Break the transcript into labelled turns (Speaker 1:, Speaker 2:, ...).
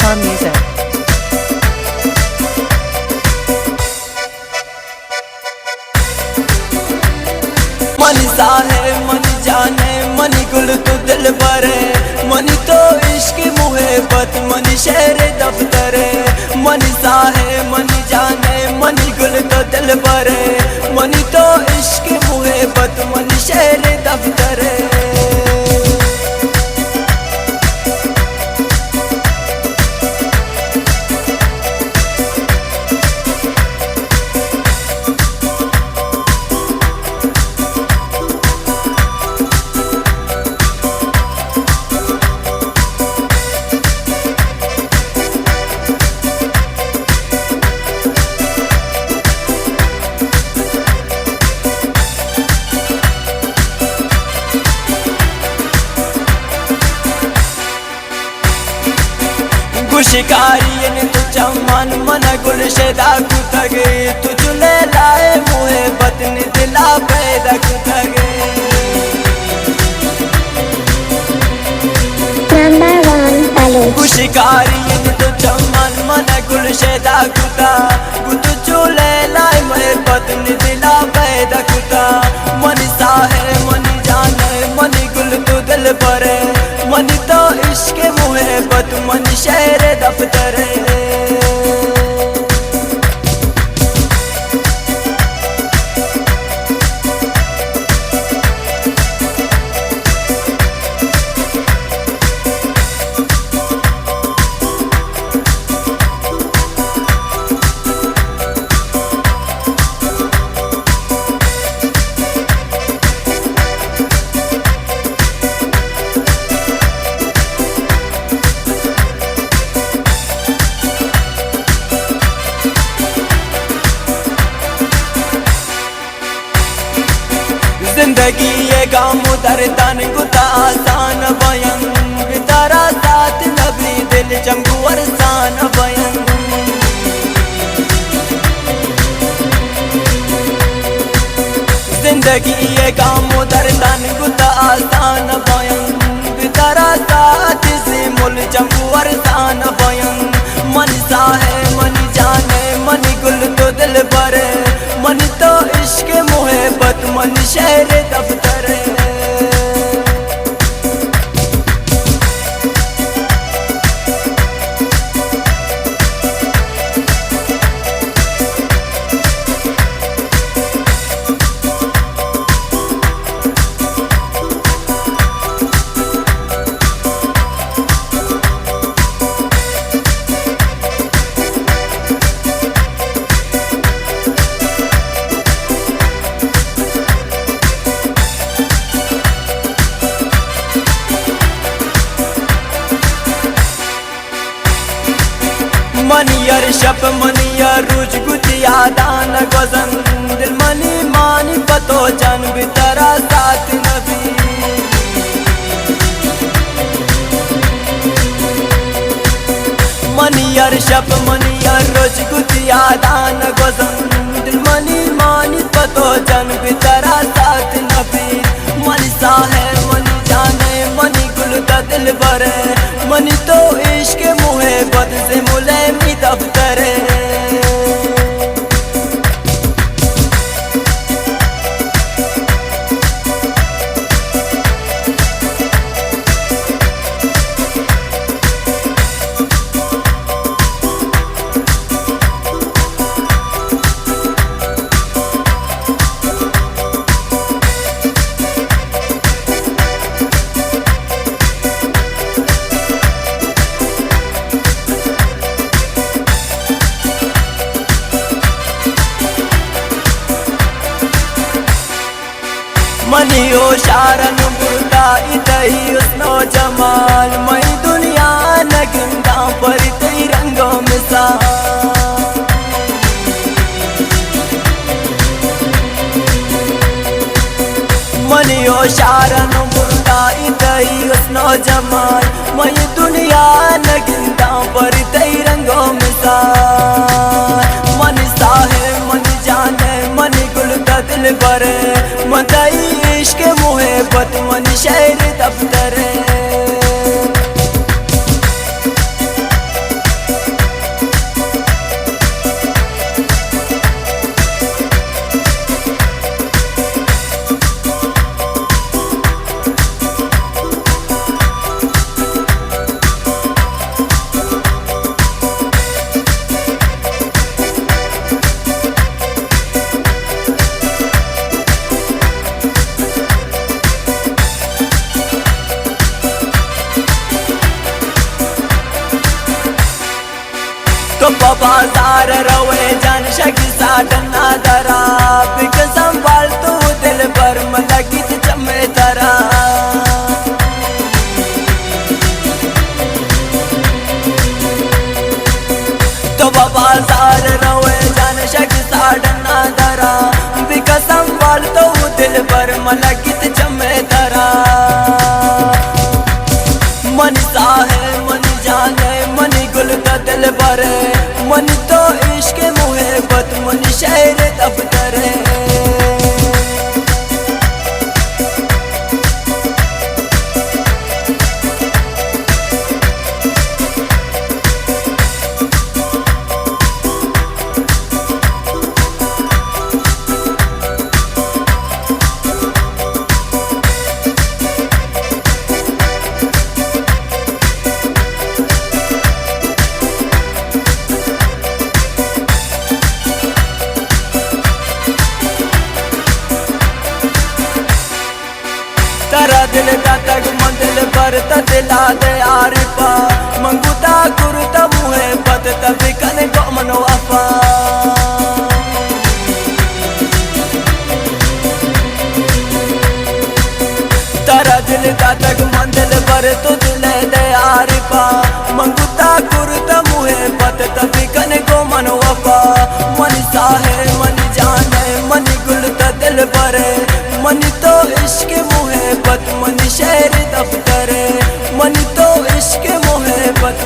Speaker 1: Farm Music.
Speaker 2: Money साहे money जाने money गुल तो दिल भरे मनी तो इश्क मुहब्बत मनी शहर दफ्तर मनी साहे मनी जाने मनी गुल तो दिल भरे मनी तो इश्क मुहब्बत मनी शहर दफ्तर। शिकारी तु चमन मन गुल शेदा कुतगे तु चुले लाए मुहे बतन दिला पैदा कुतगे। शिकारी तु चमन मन गुल शेदा कुता तु चुले लाए मुहे बतन दिला पैदा कुता। मनी साहे मनी जाने मनी गुल तु दिल भरे मनी तो इश्क मुहब्बत मनी शहर दफ्तर। जिंदगी ये गाम दर्दन गुता आसान बयन बितारा साथ नबी दिल चमकू अरसान बयन। जिंदगी ये गाम दर्दन गुता आसान बयन बितारा साथ से मुल चमकू अरसान बयन। मनी साहे मनी जाने मनी गुल तो दिल भरे मनी तो इश्क मुहब्बत मनी शहर दफ्तर। मनियर शप मनियर रुज गुजिया दान गजन दिल मनी मानी पतो जन बितरा साथ नबी। मनियर शप मनियर रुज गुजिया दान गजन दिल मनी मानी पतो जन बितरा साथ नबी। मनी साहे मनी जाने मनी गुल का दिल भरे मनी तो इश्क मुहब्बत से मुलेमी दफ्तर। मनी ओ शारन बुरदा इतही उसनो जमाल मई दुनिया नगिंदा पर तई रंगों मिसाल। मनी ओ शारन बुरदा इतही उसनो जमाल मई दुनिया नगिंदा पर तई रंगों मिसाल। मनी साहे मनी जाने मनी गुल का दिल भरे मदई इश्क मुहब्बत मनी शहर दफ्तर। तो बाजार रवे जान शकी साडना दरा बिक संभाल तू दिल पर मला गीत जमे तरा तो बाजार रवे जान शकी साडना दरा बिक संभाल तू दिल पर मला गीत जमे तरा मन साहे मन जाने मनी गुल का दिल भरे मन तो इश्क मुहब्बत मन शहर दफ्तर तारा दिल का तग मंदिल पर दिला दे आरिफा मंगुता गुरुता मुहे पत तभी कने गो मनो अफा तारा दिल का तग मंदिल पर दिले दे आरिफा मंगुता गुरुता मुहे पत तभी कने गो मनो अफा मन साहे मन जाने मन गुलता दिल भरे मन तो इश्क मुहब्बत मन शहर दफ्तर मन तो इश्क मुहब्बत